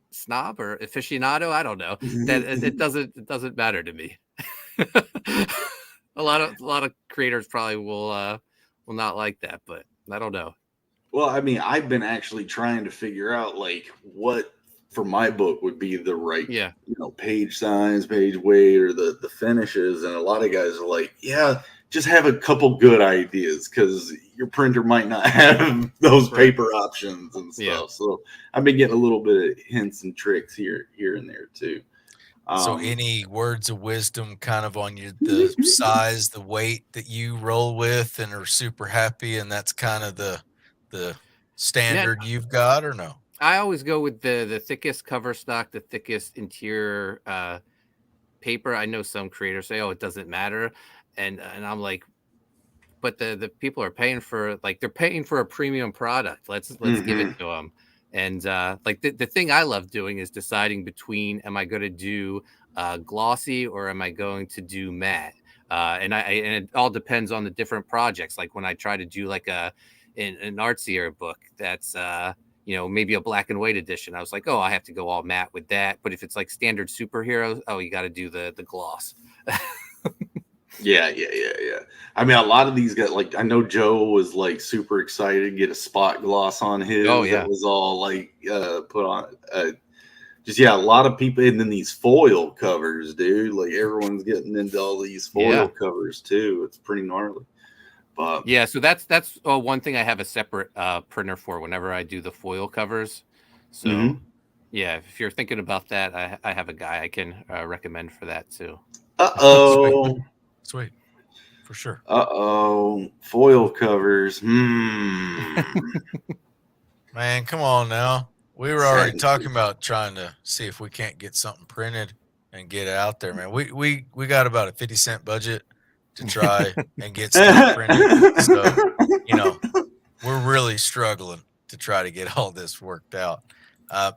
snob or aficionado. I don't know. That it doesn't matter to me. a lot of creators probably will not like that, but I don't know. Well, I mean, I've been actually trying to figure out like what for my book would be the right page size, page weight, or the finishes, and a lot of guys are like, yeah, just have a couple good ideas because your printer might not have those paper options and stuff. Yeah. So I've been getting a little bit of hints and tricks here and there too. So any words of wisdom kind of on the size, the weight that you roll with and are super happy, and that's kind of the standard you've got, or no? I always go with the thickest cover stock, the thickest interior paper. I know some creators say, oh, it doesn't matter. And I'm like, but the people are paying for, like, they're paying for a premium product. Let's give it to them. And like the thing I love doing is deciding between, am I going to do glossy or am I going to do matte? And it all depends on the different projects. Like when I try to do like an artsier book that's maybe a black and white edition, I was like, oh, I have to go all matte with that. But if it's like standard superheroes, oh, you got to do the gloss. Yeah. I mean, a lot of these guys, like, I know Joe was like super excited to get a spot gloss on his. Oh yeah, that was all like put on. A lot of people, and then these foil covers, dude. Like everyone's getting into all these foil covers too. It's pretty gnarly. But yeah, so that's one thing I have a separate printer for whenever I do the foil covers. So yeah, if you're thinking about that, I have a guy I can recommend for that too. Sweet. For sure. Foil covers. Man, come on now. We were already talking about trying to see if we can't get something printed and get it out there, man. We got about a 50-cent budget to try and get stuff printed. So, we're really struggling to try to get all this worked out.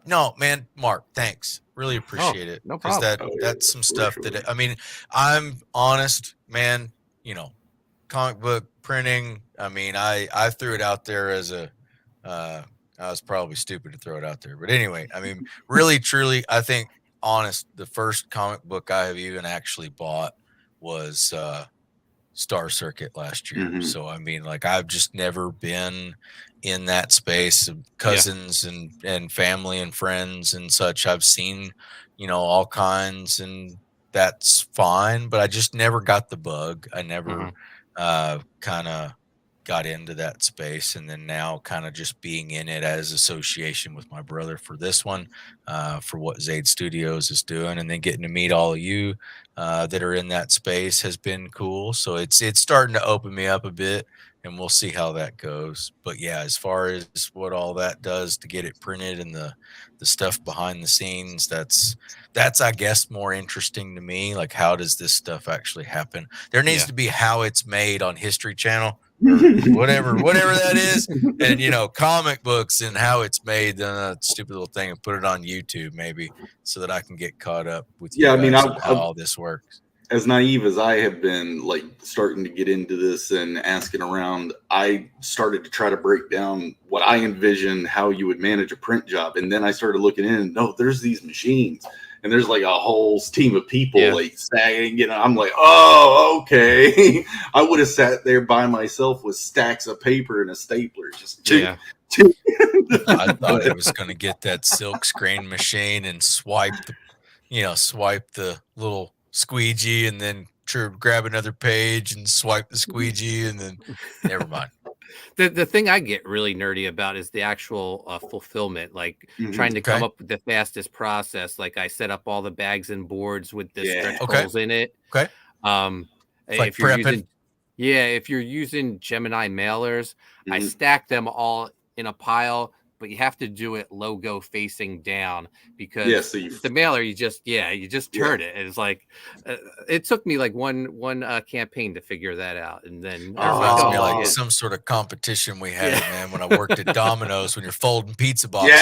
No, man, Mark, thanks. Really appreciate it. no Because problem. that's some stuff sure. that, I mean, I'm honest, man, you know, comic book printing. I mean, I threw it out there as a, I was probably stupid to throw it out there. But anyway, I mean, really, truly, I think, honest, the first comic book I have even actually bought was Star Circuit last year. Mhm. So I mean, like, I've just never been in that space of cousins and family and friends and such. I've seen, you know, all kinds, and that's fine, but I just never got the bug. I never kind of got into that space, and then now kind of just being in it as association with my brother for this one, for what Zade Studios is doing, and then getting to meet all of you that are in that space has been cool. So it's starting to open me up a bit, and we'll see how that goes. But yeah, as far as what all that does to get it printed and the stuff behind the scenes, that's I guess more interesting to me. Like, how does this stuff actually happen? There needs to be how it's made on History Channel or whatever that is, and you know, comic books and how it's made. That stupid little thing, and put it on YouTube maybe, so that I can get caught up with you guys on how all this works. As naive as I have been, like, starting to get into this and asking around, I started to try to break down what I envision how you would manage a print job, and then I started looking in. No, there's these machines, and there's like a whole team of people like stacking. You know, I'm like, oh, okay. I would have sat there by myself with stacks of paper and a stapler, just I thought I was going to get that silk screen machine and swipe the little squeegee, and then grab another page and swipe the squeegee, and then never mind. The thing I get really nerdy about is the actual fulfillment, like trying to come up with the fastest process. Like, I set up all the bags and boards with the stretch goals in it. Okay. If you're using Gemini mailers, I stack them all in a pile, but you have to do it logo facing down, because the mailer, you just turn it. It's like it took me like one campaign to figure that out, and then like some sort of competition we had, man, when I worked at Domino's, when you're folding pizza boxes.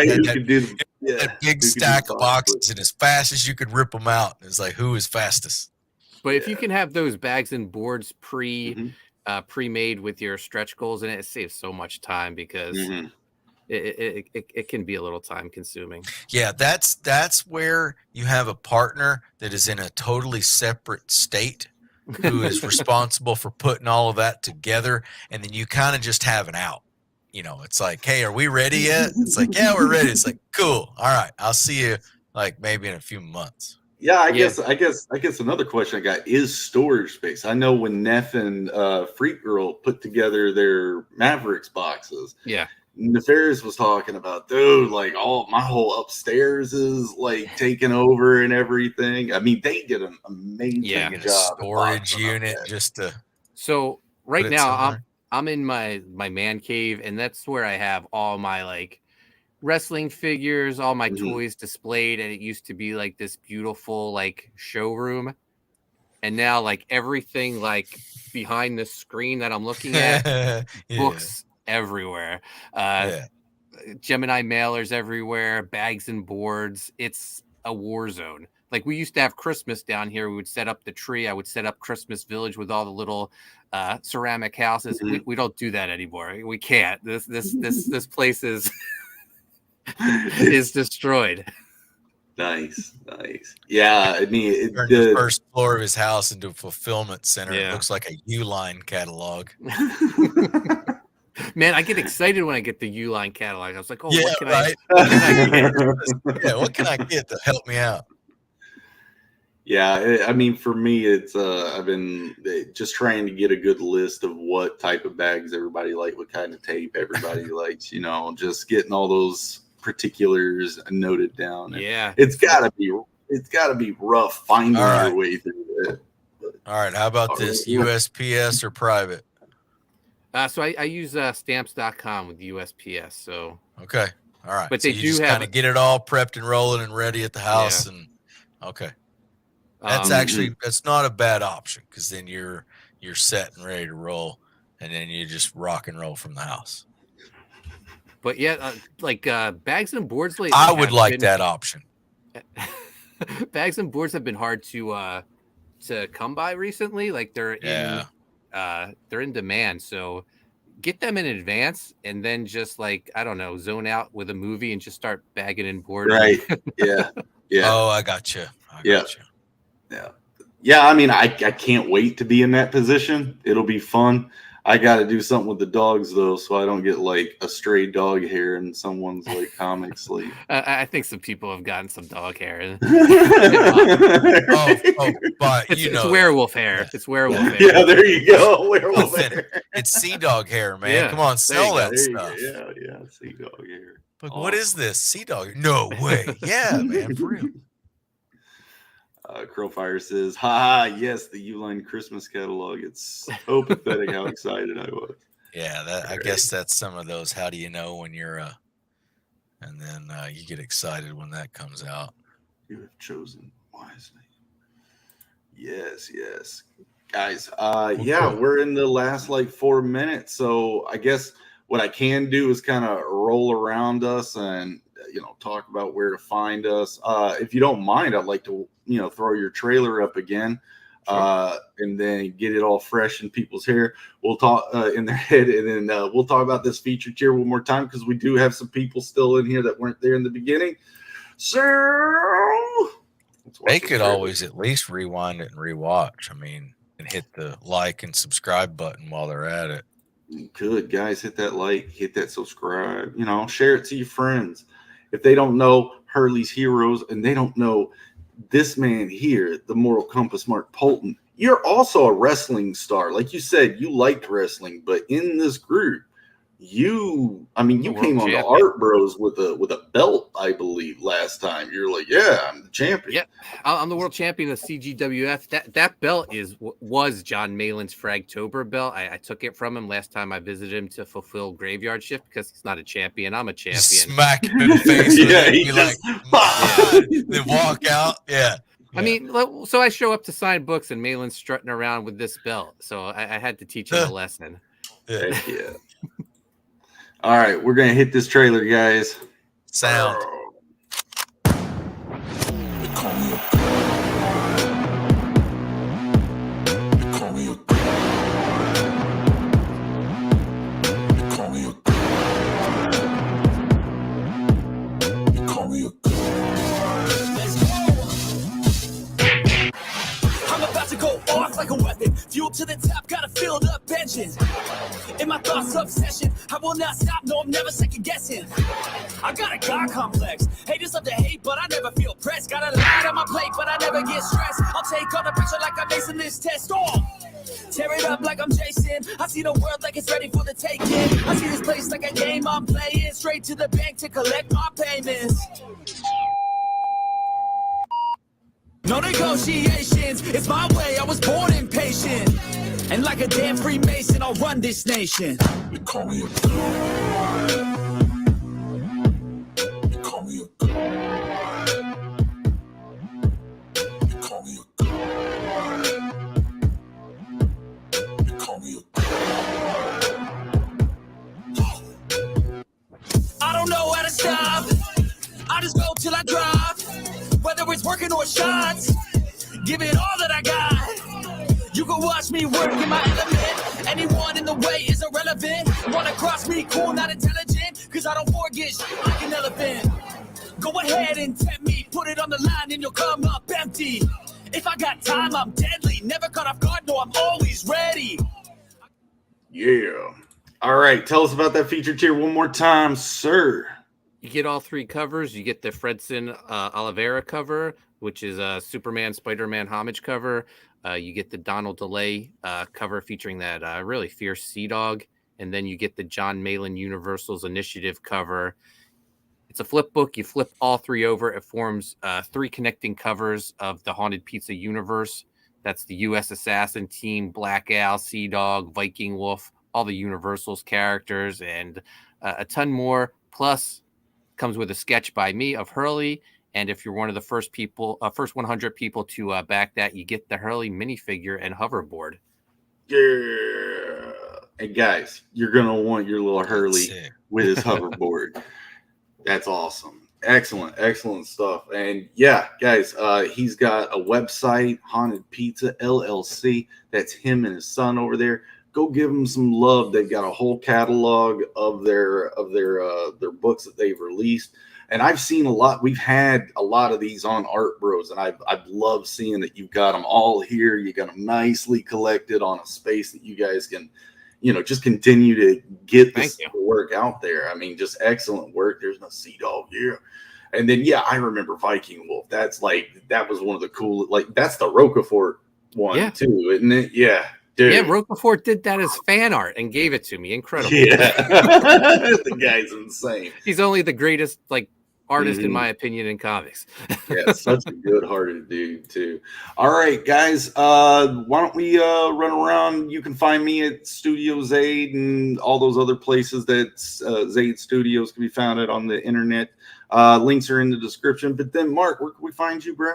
You could do that big stack of boxes, and as fast as you could rip them out, it's like, who is fastest? But if you can have those bags and boards pre-made with your stretch goals in it saves so much time, because it can be a little time consuming. Yeah, that's where you have a partner that is in a totally separate state, who is responsible for putting all of that together, and then you kind of just have an out. You know, it's like, hey, are we ready yet? It's like, yeah, we're ready. It's like, cool. All right, I'll see you like maybe in a few months. Yeah, I guess another question I got is storage space. I know when Neff and Freak Girl put together their Mavericks boxes. Yeah. Nefarious was talking about, dude, like, my whole upstairs is like taken over and everything. I mean, they did an amazing job. Storage unit just to. So right now I'm in my man cave, and that's where I have all my like wrestling figures, all my toys displayed, and it used to be like this beautiful like showroom, and now like everything like behind the screen that I'm looking at, books everywhere, Gemini mailers everywhere, bags and boards. It's a war zone. Like, we used to have Christmas down here. We would set up the tree. I would set up Christmas Village with all the little ceramic houses. We don't do that anymore. We can't. This place is is destroyed. Nice. Yeah, I mean, turned the first floor of his house into a fulfillment center. It looks like a Uline catalog. Man, I get excited when I get the Uline catalog. I was like, what can I get? What can I get to help me out? Yeah, I mean, for me, it's I've been just trying to get a good list of what type of bags everybody likes, what kind of tape everybody likes, you know, just getting all those particulars noted down. And it's gotta be rough finding your way through it. All right, how about this? USPS or private? So I use stamps.com with USPS. So okay, all right. But so they you do just kind of get it all prepped and rolling and ready at the house, and that's actually that's not a bad option, because then you're set and ready to roll. and then you just rock and roll from the house. But yeah, bags and boards lately. I would like that option. Bags and boards have been hard to come by recently. Like they're in demand. So get them in advance and then just I don't know, zone out with a movie and just start bagging in boards. Right. Yeah. Yeah. Oh, I got you. Yeah. Yeah. I mean, I can't wait to be in that position. It'll be fun. I got to do something with the dogs though, so I don't get a stray dog hair in someone's comic sleeve. I think some people have gotten some dog hair. But it's werewolf hair. It's werewolf hair. Yeah, there you go. Werewolf hair. It's sea dog hair, man. Yeah, Come on, sell that stuff. Yeah, sea dog hair. But what is this? Sea dog? No way. Yeah, man, for real. Crowfire says, "Ha! Yes, the Uline Christmas catalog. It's so pathetic how excited I was." Yeah, I guess that's some of those. How do you know when you're and then you get excited when that comes out. You have chosen wisely. Yes, guys. Yeah, we're in the last 4 minutes, so I guess what I can do is kind of roll around us and talk about where to find us. If you don't mind, I'd like to throw your trailer up again. Sure. And then get it all fresh in people's hair. We'll talk in their head, and then we'll talk about this featured tier one more time because we do have some people still in here that weren't there in the beginning. So they could always at least rewind it and rewatch. I mean, and hit the like and subscribe button while they're at it. You could, guys, hit that like, hit that subscribe. Share it to your friends. If they don't know Hurley's Heroes and they don't know this man here, the Moral Compass Mark POULTON, you're also a wrestling star. Like you said, you liked wrestling, but in this group, you came on the Art Bros with a belt, I believe, last time. You're like, yeah, I'm the champion. Yeah, I'm the world champion of CGWF. That belt was John Malin's Fragtober belt. I took it from him last time I visited him to fulfill graveyard shift because he's not a champion. I'm a champion. Smack him in the face. Yeah, he then walk out. Yeah. I mean, so I show up to sign books and Malin's strutting around with this belt. So I had to teach him a lesson. Yeah. All right, we're going to hit this trailer, guys. Sound. Like a weapon, fuel to the top, got a filled up engine. In my thoughts, obsession, I will not stop, no, I'm never second guessing. I got a God complex, haters love to hate, but I never feel pressed. Got a lot on my plate, but I never get stressed. I'll take all the pressure like I'm acing this test. Tear it up like I'm Jason. I see the world like it's ready for the taking. I see this place like a game I'm playing, straight to the bank to collect my payments. No negotiations, it's my way, I was born impatient. And like a damn Freemason, I'll run this nation. They call me a god. They call me a god. They call me a god. They call me a god. I don't know how to stop, I just go till I drop. Whether it's working or shots, give it all that I got. You can watch me work in my element. Anyone in the way is irrelevant. Wanna cross me, cool, not intelligent. Cause I don't forget shit like an elephant. Go ahead and tempt me, put it on the line and you'll come up empty. If I got time, I'm deadly. Never caught off guard, no, I'm always ready. Yeah. All right, tell us about that feature tier one more time, sir. You get all three covers. You get the Fredson Oliveira cover, which is a Superman, Spider-Man homage cover. You get the Donald DeLay cover featuring that really fierce sea dog. And then you get the John Malin Universal's Initiative cover. It's a flip book. You flip all three over. It forms three connecting covers of the Haunted Pizza universe. That's the U.S. Assassin Team, Black Owl, Sea Dog, Viking Wolf, all the Universal's characters, and a ton more. Plus, comes with a sketch by me of Hurley, and if you're one of the first 100 people to back that, you get the Hurley minifigure and hoverboard. Yeah, Hey guys, you're gonna want your little Hurley Sick. with his hoverboard. That's awesome. Excellent stuff. And yeah, guys, he's got a website, Haunted Pizza LLC. That's him and his son over there. Go give them some love. They've got a whole catalog of their books that they've released. And I've seen a lot. We've had a lot of these on Art Bros, and I've loved seeing that you've got them all here. You got them nicely collected on a space that you guys can, just continue to get this work out there. I mean, just excellent work. There's no Sea Dog here. And then, yeah, I remember Viking Wolf. That was one of the cool, that's the Roquefort one too, isn't it? Yeah. Dude. Yeah, Roquefort did that as fan art and gave it to me. Incredible. Yeah. The guy's insane. He's only the greatest, artist, in my opinion, in comics. Yeah, such a good-hearted dude, too. All right, guys, why don't we run around? You can find me at Studio Zade and all those other places that Zade Studios can be found at on the internet. Links are in the description. But then, Mark, where can we find you, bro?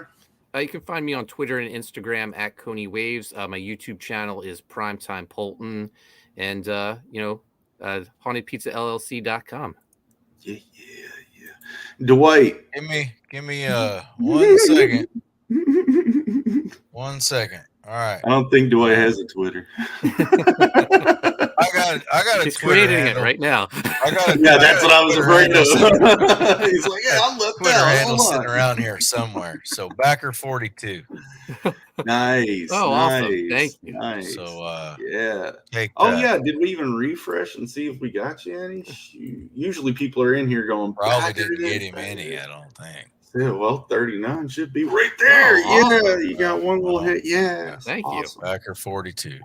You can find me on Twitter and Instagram at Coney Waves. My YouTube channel is Primetime Poulton, and hauntedpizzallc.com. Yeah. Dwight, give me 1 second. 1 second. All right. I don't think Dwight has a Twitter. I got a He's Twitter creating handle. it right now. Yeah, that's what I was afraid of. He's like, yeah, I'll look Twitter that. handle sitting around here somewhere. So Backer42. Nice. Oh, nice, awesome. Thank you. Nice. So yeah. take Oh that. yeah. Did we even refresh and see if we got you any? Usually people are in here going. Probably didn't get him any, I don't think. Yeah, well, 39 should be right there. Oh, awesome. Yeah, you got one little hit. Yeah. Thank you. Backer42.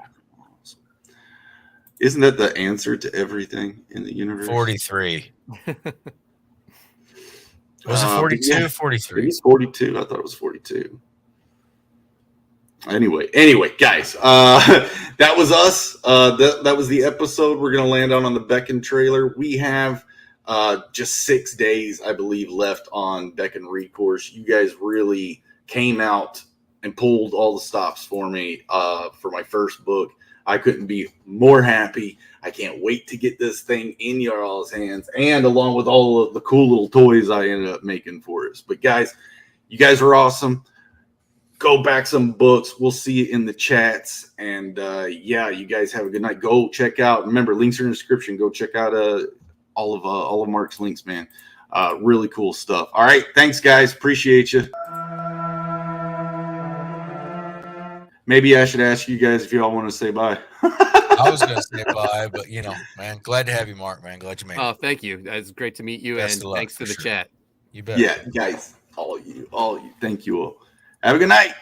Isn't that the answer to everything in the universe? 43. Was it 42 yeah, or 43? It's 42. I thought it was 42. Anyway, guys, that was us. That was the episode we're going to land on the Beckon trailer. We have just 6 days, I believe, left on Beckon Recourse. You guys really came out and pulled all the stops for me for my first book. I couldn't be more happy. I can't wait to get this thing in your all's hands, and along with all of the cool little toys I ended up making for us. But guys, you guys are awesome. Go back some books. We'll see you in the chats. And yeah, you guys have a good night. Go check out. Remember, links are in the description. Go check out all of Mark's links, man. Really cool stuff. All right, thanks, guys. Appreciate you. Maybe I should ask you guys if y'all want to say bye. I was going to say bye, but man, glad to have you, Mark, man. Glad you made it. Oh, thank you. It's great to meet you, Best and of luck, thanks for the sure. chat. You bet. Yeah, guys, all of you. Thank you all. Have a good night.